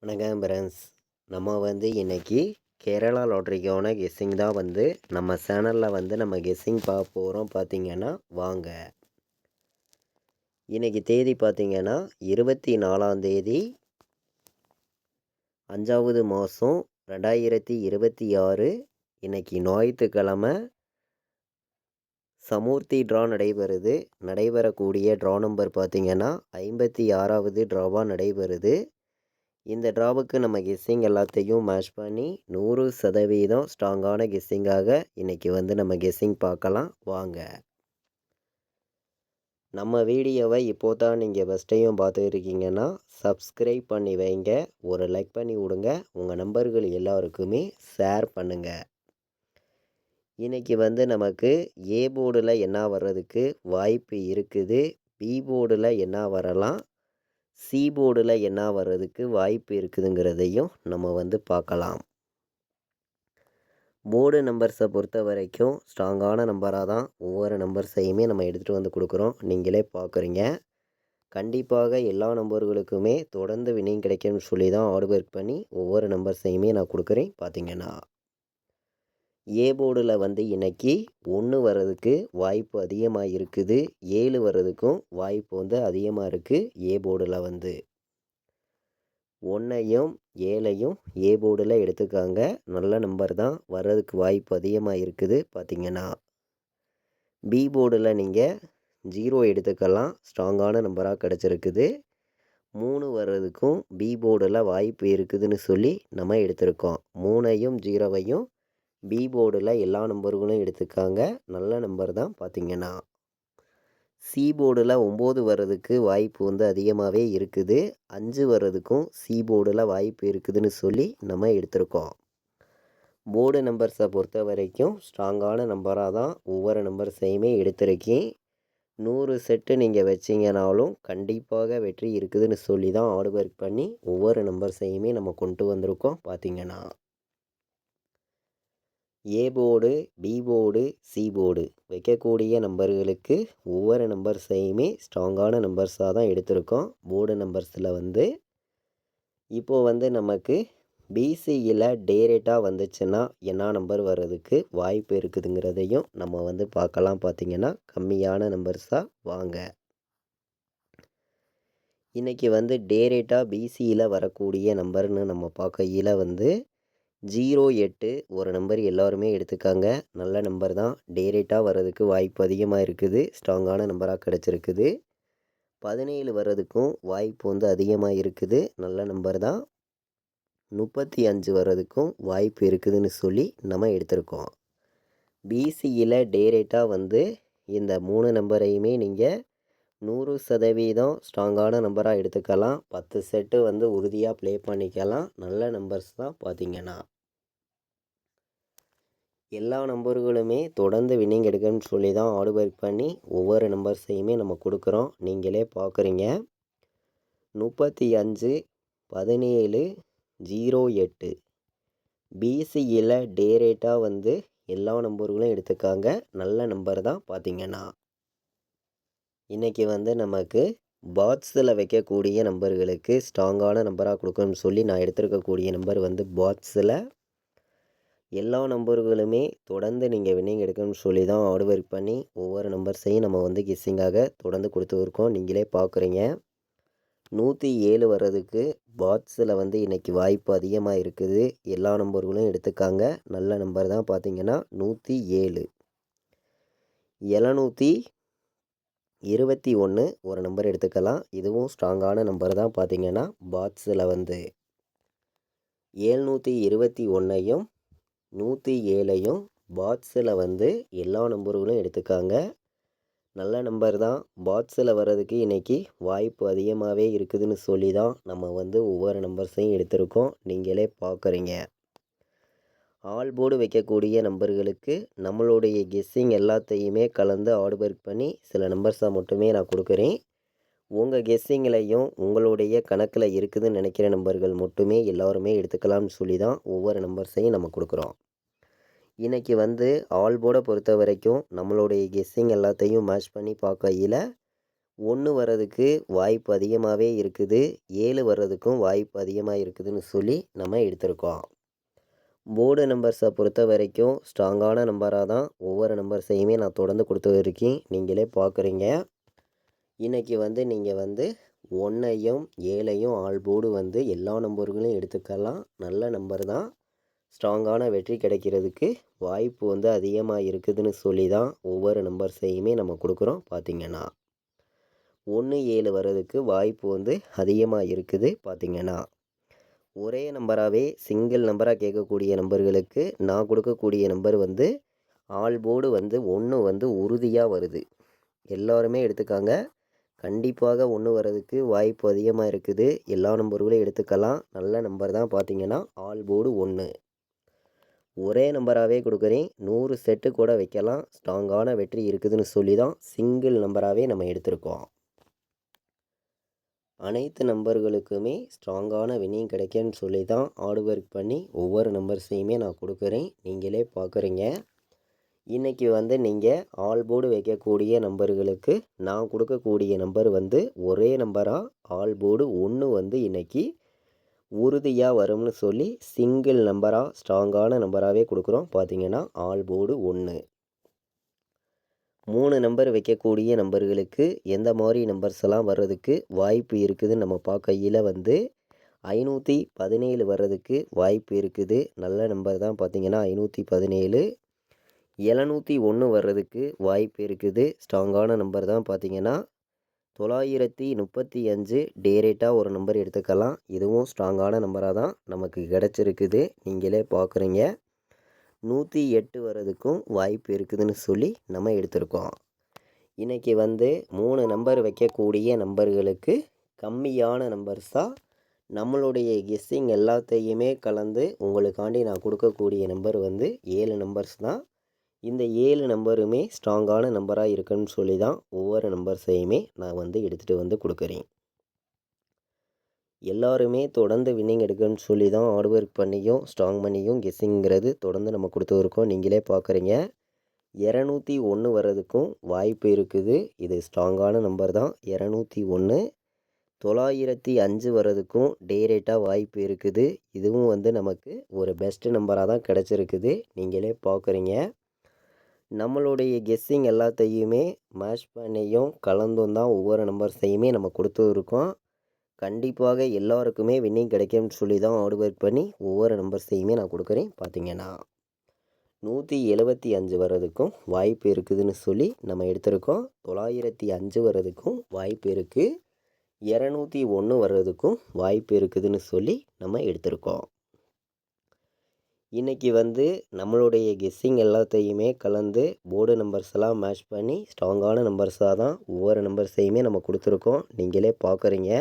வணக்கம் ஃப்ரெண்ட்ஸ். நம்ம இன்னைக்கு கேரளா லாட்ரிக்கான கெஸ்ஸிங் தான் நம்ம சேனலில் நம்ம கெஸ்ஸிங் பார்க்க போகிறோம். பார்த்தீங்கன்னா வாங்க. இன்னைக்கு தேதி பார்த்தீங்கன்னா 24ஆம் தேதி 5வது மாதம் 2026. இன்னைக்கு ஞாயிற்றுக்கிழமை சமூர்த்தி ட்ரா நடைபெறக்கூடிய ட்ரா நம்பர் பார்த்தீங்கன்னா 56வது ட்ராவாக நடைபெறுது. இந்த ட்ராவுக்கு நம்ம கெஸ்ஸிங் எல்லாத்தையும் மேட்ச் பண்ணி 100% ஸ்ட்ராங்கான கெஸ்ஸிங்காக இன்றைக்கி நம்ம கெஸ்ஸிங் பார்க்கலாம் வாங்க. நம்ம வீடியோவை இப்போ தான் நீங்கள் ஃபஸ்ட் டைம் பார்த்துருக்கீங்கன்னா சப்ஸ்கிரைப் பண்ணி வைங்க, ஒரு லைக் பண்ணி விடுங்க, உங்கள் நண்பர்கள் எல்லாருக்குமே ஷேர் பண்ணுங்கள். இன்றைக்கி நமக்கு ஏ போர்டில் என்ன வர்றதுக்கு வாய்ப்பு இருக்குது, பி போர்டில் என்ன வரலாம், சி போர்டில் என்ன வர்றதுக்கு வாய்ப்பு இருக்குதுங்கிறதையும் நம்ம பார்க்கலாம். போர்டு நம்பர்ஸை பொறுத்த வரைக்கும் ஸ்ட்ராங்கான நம்பராக தான் ஒவ்வொரு நம்பர்ஸையுமே நம்ம எடுத்துகிட்டு கொடுக்குறோம். நீங்களே பார்க்குறீங்க. கண்டிப்பாக எல்லா நம்பர்களுக்குமே தொடர்ந்து வினிங் கிடைக்கும்னு சொல்லி தான் ஹார்ட் ஒர்க் பண்ணி ஒவ்வொரு நம்பர்ஸையுமே நான் கொடுக்குறேன். பார்த்தீங்கன்னா ஏ போர்டில் இன்னைக்கு 1 வர்றதுக்கு வாய்ப்பு அதிகமாக இருக்குது, 7 வர்றதுக்கும் வாய்ப்பு அதிகமாக இருக்குது. ஏ போர்டில் 1ஐயும் 7ஐயும் ஏ போர்டில் எடுத்துக்காங்க. நல்ல நம்பர் தான், வர்றதுக்கு வாய்ப்பு அதிகமாக இருக்குது. பார்த்தீங்கன்னா பி போர்டில் நீங்கள் 0 எடுத்துக்கலாம், ஸ்ட்ராங்கான நம்பராக கிடச்சிருக்குது. 3 வர்றதுக்கும் பி போர்டில் வாய்ப்பு இருக்குதுன்னு சொல்லி நம்ம எடுத்திருக்கோம். 3ஐயும் 0ஐயும் பி போர்டில் எல்லா நம்பர்களும் எடுத்துக்காங்க. நல்ல நம்பர் தான். பார்த்தீங்கன்னா சி போர்டில் 9 வர்றதுக்கு வாய்ப்பு அதிகமாகவே இருக்குது. 5 வர்றதுக்கும் சி போர்டில் வாய்ப்பு இருக்குதுன்னு சொல்லி நம்ம எடுத்திருக்கோம். போர்டு நம்பர்ஸை பொறுத்த வரைக்கும் ஸ்ட்ராங்கான நம்பராக தான் ஒவ்வொரு நம்பர்ஸையுமே எடுத்திருக்கேன். 100 செட்டு நீங்கள் வச்சிங்கனாலும் கண்டிப்பாக வெற்றி இருக்குதுன்னு சொல்லி தான் ஹார்ட் ஒர்க் பண்ணி ஒவ்வொரு நம்பர்ஸையுமே நம்ம கொண்டு வந்திருக்கோம். பார்த்தீங்கன்னா A board, B board, C board வைக்கக்கூடிய நம்பர்களுக்கு ஒவ்வொரு நம்பர்ஸையுமே ஸ்ட்ராங்கான நம்பர்ஸாக தான் எடுத்திருக்கோம். போர்டு நம்பர்ஸில் இப்போது நமக்கு பிசியில் டேரெக்டாக வந்துச்சுன்னா என்ன நம்பர் வர்றதுக்கு வாய்ப்பு இருக்குதுங்கிறதையும் நம்ம பார்க்கலாம். பார்த்திங்கன்னா கம்மியான நம்பர்ஸாக வாங்க. இன்றைக்கி டேரெக்டாக பிசியில் வரக்கூடிய நம்பர்னு நம்ம பார்க்கையில் 08 ஒரு நம்பர் எல்லாருமே எடுத்துக்காங்க. நல்ல நம்பர் தான், டேரெக்டாக வர்றதுக்கு வாய்ப்பு அதிகமாக இருக்குது, ஸ்ட்ராங்கான நம்பராக கிடச்சிருக்குது. 17 வர்றதுக்கும் வாய்ப்பு அதிகமாக இருக்குது, நல்ல நம்பர் தான். 35 வர்றதுக்கும் வாய்ப்பு இருக்குதுன்னு சொல்லி நம்ம எடுத்திருக்கோம். பிசியில் டேரெக்டாக இந்த 3 நம்பரையுமே நீங்கள் 100% ஸ்ட்ராங்கான நம்பராக எடுத்துக்கலாம். 10 செட்டு உறுதியாக ப்ளே பண்ணிக்கலாம். நல்ல நம்பர்ஸ் தான். பார்த்திங்கன்னா எல்லா நம்பர்களுமே தொடர்ந்து வின்னிங் எடுக்கணும்னு சொல்லி தான் ஹார்ட் ஒர்க் பண்ணி ஒவ்வொரு நம்பர்ஸையுமே நம்ம கொடுக்குறோம். நீங்களே பார்க்குறீங்க. 35 17 08 பிசியில் டேரெக்டாக எல்லா நம்பர்களும் எடுத்துக்காங்க. நல்ல நம்பர் தான். பார்த்திங்கன்னா இன்றைக்கி நமக்கு பாட்ஸில் வைக்கக்கூடிய நம்பர்களுக்கு ஸ்ட்ராங்கான நம்பராக கொடுக்கணும்னு சொல்லி நான் எடுத்திருக்கக்கூடிய நம்பர் பாட்ஸில் எல்லா நம்பர்களுமே தொடர்ந்து நீங்கள் வின்னிங் எடுக்கணும்னு சொல்லி தான் ஹார்ட் ஒர்க் பண்ணி ஒவ்வொரு நம்பர்ஸையும் நம்ம கெஸ்ஸிங்காக தொடர்ந்து கொடுத்துருக்கோம். நீங்களே பார்க்குறீங்க. 107 வர்றதுக்கு பாட்ஸில் இன்றைக்கி வாய்ப்பு அதிகமாக இருக்குது. எல்லா நம்பர்களும் எடுத்துக்காங்க. நல்ல நம்பர் தான். பார்த்திங்கன்னா 107 721 ஒரு நம்பர் எடுத்துக்கலாம். இதுவும் ஸ்ட்ராங்கான நம்பர் தான். பார்த்திங்கன்னா பாட்ஸில் 721ஐயும் 107ஐயும் பாட்ஸில் எல்லா நம்பர்களும் எடுத்துக்காங்க. நல்ல நம்பர் தான். பாட்ஸில் வர்றதுக்கு இன்றைக்கி வாய்ப்பு அதிகமாகவே இருக்குதுன்னு சொல்லி தான் நம்ம ஒவ்வொரு நம்பர்ஸையும் எடுத்திருக்கோம். நீங்களே பார்க்குறீங்க. ஆல் போர்டு வைக்கக்கூடிய நம்பர்களுக்கு நம்மளுடைய கெஸ்ஸிங் எல்லாத்தையுமே கலந்து ஹார்ட் ஒர்க் பண்ணி சில நம்பர்ஸாக மட்டுமே நான் கொடுக்குறேன். உங்கள் கெஸ்ஸிங்லையும் உங்களுடைய கணக்கில் இருக்குதுன்னு நினைக்கிற நம்பர்கள் மட்டுமே எல்லாருமே எடுத்துக்கலாம்னு சொல்லி தான் ஒவ்வொரு நம்பர்ஸையும் நம்ம கொடுக்குறோம். இன்றைக்கி ஆல் போர்டை பொறுத்த வரைக்கும் நம்மளுடைய கெஸ்ஸிங் எல்லாத்தையும் மேட்ச் பண்ணி பார்க்கையில் 1 வர்றதுக்கு வாய்ப்பு அதிகமாகவே இருக்குது. 7 வர்றதுக்கும் வாய்ப்பு அதிகமாக இருக்குதுன்னு சொல்லி நம்ம எடுத்திருக்கோம். போர்டு நம்பர்ஸை பொறுத்த வரைக்கும் ஸ்ட்ராங்கான நம்பராக தான் ஒவ்வொரு நம்பர்ஸையுமே நான் தொடர்ந்து கொடுத்து இருக்கேன். நீங்களே பார்க்குறீங்க. இன்றைக்கி நீங்கள் 1ஐயும் 7ஐயும் ஆல் போர்டு எல்லா நம்பர்களையும் எடுத்துக்கலாம். நல்ல நம்பர் தான். ஸ்ட்ராங்கான வெற்றி கிடைக்கிறதுக்கு வாய்ப்பு அதிகமாக இருக்குதுன்னு சொல்லி தான் ஒவ்வொரு நம்பர்ஸையுமே நம்ம கொடுக்குறோம். பார்த்திங்கன்னா 1 7 வர்றதுக்கு வாய்ப்பு அதிகமாக இருக்குது. பார்த்திங்கன்னா ஒரே நம்பராகவே சிங்கிள் நம்பராக கேட்கக்கூடிய நம்பர்களுக்கு நான் கொடுக்கக்கூடிய நம்பர் ஆல் போர்டு 1 உறுதியாக வருது. எல்லோருமே எடுத்துக்காங்க. கண்டிப்பாக 1 வர்றதுக்கு வாய்ப்பு அதிகமாக இருக்குது. எல்லா நம்பர்களையும் எடுத்துக்கலாம். நல்ல நம்பர் தான். பார்த்திங்கன்னா ஆல் போர்டு 1 ஒரே நம்பராகவே கொடுக்குறேன். 100 செட்டு கூட வைக்கலாம். ஸ்ட்ராங்கான வெற்றி இருக்குதுன்னு சொல்லி தான் சிங்கிள் நம்பராகவே நம்ம எடுத்திருக்கோம். அனைத்து நம்பர்களுக்குமே ஸ்ட்ராங்கான வின்னிங் கிடைக்குன்னு சொல்லி தான் ஹார்ட் ஒர்க் பண்ணி ஒவ்வொரு நம்பர்ஸையுமே நான் கொடுக்குறேன். நீங்களே பார்க்குறீங்க. இன்றைக்கி நீங்கள் ஆல் போர்டு வைக்கக்கூடிய நம்பர்களுக்கு நான் கொடுக்கக்கூடிய நம்பர் ஒரே நம்பராக ஆல் போர்டு 1 இன்றைக்கி உறுதியாக வரும்னு சொல்லி சிங்கிள் நம்பராக ஸ்ட்ராங்கான நம்பராகவே கொடுக்குறோம். பார்த்திங்கன்னா ஆல் போர்டு 1 3 நம்பர் வைக்கக்கூடிய நம்பர்களுக்கு எந்த மாதிரி நம்பர்ஸ் எல்லாம் வர்றதுக்கு வாய்ப்பு இருக்குதுன்னு நம்ம பார்க்கையில் 517 வர்றதுக்கு வாய்ப்பு இருக்குது. நல்ல நம்பர் தான். பார்த்திங்கன்னா 517 701 வர்றதுக்கு வாய்ப்பு இருக்குது. ஸ்ட்ராங்கான நம்பர் தான். பார்த்திங்கன்னா 935 டேரெக்டாக ஒரு நம்பர் எடுத்துக்கலாம். இதுவும் ஸ்ட்ராங்கான நம்பராக தான் நமக்கு கிடச்சிருக்குது. நீங்களே பார்க்குறீங்க. 108 வர்றதுக்கும் வாய்ப்பு இருக்குதுன்னு சொல்லி நம்ம எடுத்திருக்கோம். இன்றைக்கி 3 நம்பர் வைக்கக்கூடிய நம்பர்களுக்கு கம்மியான நம்பர்ஸாக நம்மளுடைய கெஸ்ஸிங் எல்லாத்தையுமே கலந்து உங்களுக்காண்டி நான் கொடுக்கக்கூடிய நம்பர் 7 நம்பர்ஸ் தான். இந்த 7 நம்பருமே ஸ்ட்ராங்கான நம்பராக இருக்குன்னு சொல்லி தான் ஒவ்வொரு நம்பர்ஸையுமே நான் எடுத்துகிட்டு கொடுக்குறேன். எல்லாருமே தொடர்ந்து வின்னிங் எடுக்கணும்னு சொல்லி தான் ஹார்ட் ஒர்க் பண்ணியும் ஸ்ட்ராங் பண்ணியும் கெஸ்ஸிங்கிறது தொடர்ந்து நம்ம கொடுத்துருக்கோம். நீங்களே பார்க்குறீங்க. 201 வர்றதுக்கும் வாய்ப்பு இருக்குது. இது ஸ்ட்ராங்கான நம்பர் தான். 201 905 வர்றதுக்கும் டேரெக்டாக வாய்ப்பு இருக்குது. இதுவும் நமக்கு ஒரு பெஸ்ட் நம்பராக தான் கிடச்சிருக்குது. நீங்களே பார்க்குறீங்க. நம்மளுடைய கெஸ்ஸிங் எல்லாத்தையுமே மேட்ச் பண்ணியும் கலந்தும் தான் ஒவ்வொரு நம்பர்ஸையுமே நம்ம கொடுத்துருக்கோம். கண்டிப்பாக எல்லாருக்குமே வின்னிங் கிடைக்கும்னு சொல்லி தான் ஹார்ட் ஒர்க் பண்ணி ஒவ்வொரு நம்பர்ஸையுமே நான் கொடுக்குறேன். பார்த்திங்கன்னா 175 வர்றதுக்கும் வாய்ப்பு இருக்குதுன்னு சொல்லி நம்ம எடுத்திருக்கோம். 905 வர்றதுக்கும் வாய்ப்பு இருக்குது. 201 வர்றதுக்கும் வாய்ப்பு இருக்குதுன்னு சொல்லி நம்ம எடுத்திருக்கோம். இன்றைக்கி நம்மளுடைய கெஸ்ஸிங் எல்லாத்தையுமே கலந்து போர்டு நம்பர்ஸ் எல்லாம் மேட்ச் பண்ணி ஸ்ட்ராங்கான நம்பர்ஸாக தான் ஒவ்வொரு நம்பர்ஸையுமே நம்ம கொடுத்துருக்கோம். நீங்களே பார்க்குறீங்க.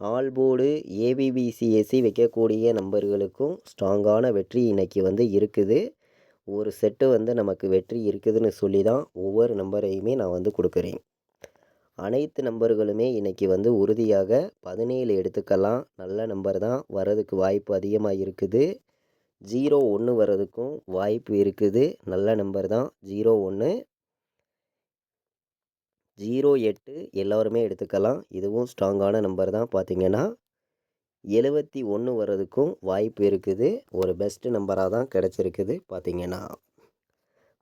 ஆல் போர்டு ஏபிபிசிஎஸ்சி வைக்கக்கூடிய நம்பர்களுக்கும் ஸ்ட்ராங்கான வெற்றி இன்றைக்கி இருக்குது. ஒரு செட்டு நமக்கு வெற்றி இருக்குதுன்னு சொல்லி தான் ஒவ்வொரு நம்பரையுமே நான் கொடுக்குறேன். அனைத்து நம்பர்களுமே இன்றைக்கி உறுதியாக 17 எடுத்துக்கலாம். நல்ல நம்பர் தான். வர்றதுக்கு வாய்ப்பு அதிகமாக இருக்குது. 01 வர்றதுக்கும் வாய்ப்பு இருக்குது. நல்ல நம்பர் தான். 01 08 எல்லோருமே எடுத்துக்கலாம். இதுவும் ஸ்ட்ராங்கான நம்பர் தான். பார்த்திங்கன்னா 71 வர்றதுக்கும் வாய்ப்பு இருக்குது. ஒரு பெஸ்ட் நம்பராக தான் கிடச்சிருக்குது. பார்த்திங்கன்னா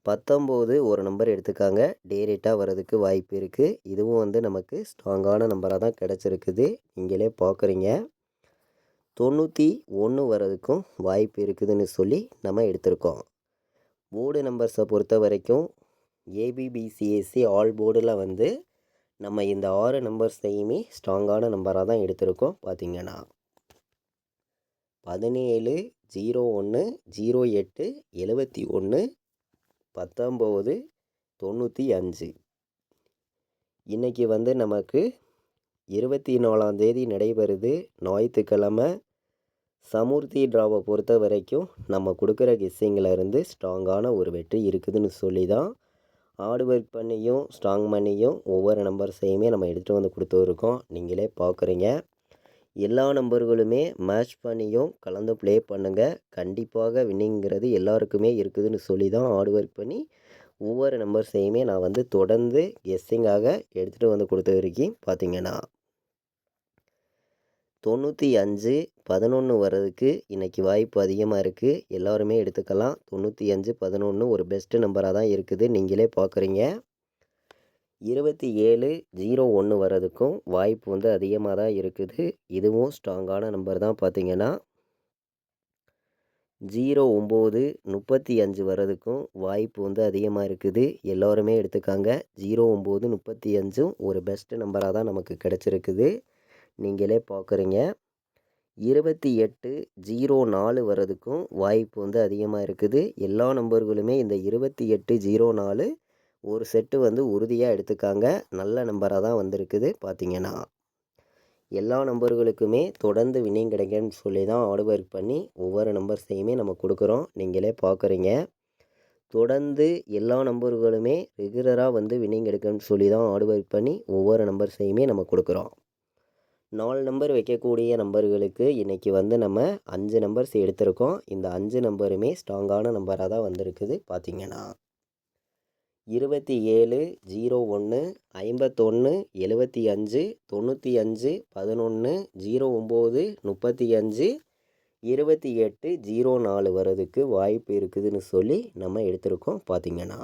19 ஒரு நம்பர் எடுத்துக்காங்க. டேரெக்டாக வர்றதுக்கு வாய்ப்பு இருக்குது. இதுவும் நமக்கு ஸ்ட்ராங்கான நம்பராக தான் கிடச்சிருக்குது. நீங்களே பார்க்குறீங்க. 91 வர்றதுக்கும் வாய்ப்பு இருக்குதுன்னு சொல்லி நம்ம எடுத்திருக்கோம். போர்டு நம்பர்ஸை பொறுத்த வரைக்கும் ஏபிபிசிஎஸ்சி ஆல் போர்டில் நம்ம இந்த 6 நம்பர்ஸையுமே ஸ்ட்ராங்கான நம்பராக தான் எடுத்திருக்கோம். பார்த்திங்கன்னா 17 01 08 71 19 95. இன்றைக்கி நமக்கு 24ஆம் தேதி நடைபெறுது. ஞாயிற்றுக்கிழமை. சமுர்த்தி டிராவை பொறுத்த வரைக்கும் நம்ம கொடுக்குற கெஸ்ஸிங்கில் ஸ்ட்ராங்கான ஒரு வெற்றி இருக்குதுன்னு சொல்லி தான் ஹார்ட் ஒர்க் பண்ணியும் ஸ்ட்ராங் பண்ணியும் ஒவ்வொரு நம்பர்ஸையுமே நம்ம எடுத்துகிட்டு கொடுத்துருக்கோம். நீங்களே பார்க்குறீங்க. எல்லா நம்பர்களுமே மேட்ச் பண்ணியும் கலந்து ப்ளே பண்ணுங்கள். கண்டிப்பாக வின்னிங்கிறது எல்லாருக்குமே இருக்குதுன்னு சொல்லி தான் ஹார்ட் ஒர்க் பண்ணி ஒவ்வொரு நம்பர்ஸையுமே நான் வந்து தொடர்ந்து கெஸ்ஸிங்காக எடுத்துகிட்டு வந்து கொடுத்துருக்கேன். பார்த்தீங்கன்னா 95 11 வர்றதுக்கு இன்றைக்கி வாய்ப்பு அதிகமாக இருக்குது. எல்லோருமே எடுத்துக்கலாம். 95 11 ஒரு பெஸ்ட்டு நம்பராக தான் இருக்குது. நீங்களே பார்க்குறீங்க. 27 01 வர்றதுக்கும் வாய்ப்பு வந்து அதிகமாக தான் இருக்குது. இதுவும் ஸ்ட்ராங்கான நம்பர் தான். பார்த்தீங்கன்னா 09 35 வர்றதுக்கும் வாய்ப்பு வந்து அதிகமாக இருக்குது. எல்லோருமே எடுத்துக்காங்க. 09 35 ஒரு பெஸ்ட்டு நம்பராக தான் நமக்கு கிடச்சிருக்குது. நீங்களே பார்க்குறீங்க. 28 04 வர்றதுக்கும் வாய்ப்பு வந்து அதிகமாக இருக்குது. எல்லா நம்பர்களுமே இந்த 28 04 ஒரு செட்டு வந்து உறுதியாக எடுத்துக்காங்க. நல்ல நம்பராக தான் வந்திருக்குது. பார்த்தீங்கன்னா எல்லா நம்பர்களுக்குமே தொடர்ந்து வின்னிங் கிடைக்குன்னு சொல்லி தான் ஹார்ட் ஒர்க் பண்ணி ஒவ்வொரு நம்பர்ஸையுமே நம்ம கொடுக்குறோம். நீங்களே பார்க்குறீங்க. தொடர்ந்து எல்லா நம்பர்களுமே ரெகுலராக வந்து வின்னிங் எடுக்கணும்னு சொல்லி தான் ஹார்ட் ஒர்க் பண்ணி ஒவ்வொரு நம்பர்ஸையுமே நம்ம கொடுக்குறோம். 4 நம்பர் வைக்கக்கூடிய நம்பர்களுக்கு இன்றைக்கி வந்து நம்ம 5 நம்பர்ஸ் எடுத்திருக்கோம். இந்த 5 நம்பருமே ஸ்ட்ராங்கான நம்பராக தான் வந்திருக்குது. பார்த்தீங்கன்னா 27 01 51 75 95 11 09 35 28 04 வர்றதுக்கு வாய்ப்பு இருக்குதுன்னு சொல்லி நம்ம எடுத்திருக்கோம். பார்த்தீங்கன்னா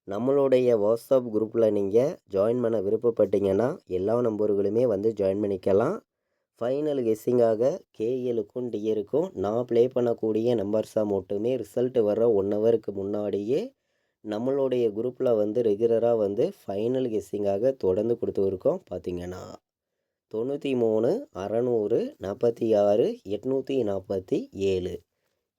நம்மளுடைய வாட்ஸ்அப் குரூப்பில் நீங்கள் ஜாயின் பண்ண விருப்பப்பட்டீங்கன்னா எல்லா நம்பர்களுமே வந்து ஜாயின் பண்ணிக்கலாம். ஃபைனல் கெஸ்ஸிங்காக கேஎலுக்கும் டிஎருக்கும் நான் ப்ளே பண்ணக்கூடிய நம்பர்ஸாக மட்டுமே ரிசல்ட் வர்ற 1 ஹவருக்கு முன்னாடியே நம்மளுடைய குரூப்பில் வந்து ரெகுலராக வந்து ஃபைனல் கெஸ்ஸிங்காக தொடர்ந்து கொடுத்துருக்கோம். பார்த்தீங்கன்னா 93 600 46 847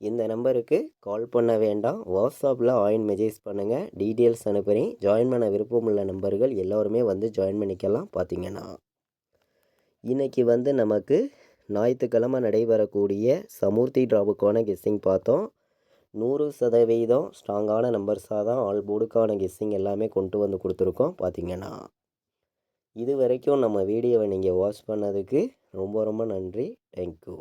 இந்த நம்பருக்கு கால் பண்ண வேண்டாம். வாட்ஸ்அப்பில் மெசேஜ் பண்ணுங்கள். டீட்டெயில்ஸ் அனுப்புகிறேன். ஜாயின் பண்ண விருப்பமுள்ள நம்பர்கள் எல்லோருமே வந்து ஜாயின் பண்ணிக்கலாம். பார்த்தீங்கன்னா இன்றைக்கி வந்து நமக்கு ஞாயிற்றுக்கிழமை நடைபெறக்கூடிய சமூர்த்தி டிராவுக்கான கெஸ்ஸிங் பார்த்தோம். 100% ஸ்ட்ராங்கான நம்பர்ஸாக தான் ஆல் போர்டுக்கான கெஸ்ஸிங் எல்லாமே கொண்டு வந்து கொடுத்துருக்கோம். பார்த்தீங்கன்னா இது வரைக்கும் நம்ம வீடியோவை நீங்கள் வாட்ச் பண்ணதுக்கு ரொம்ப ரொம்ப நன்றி. தேங்க்யூ.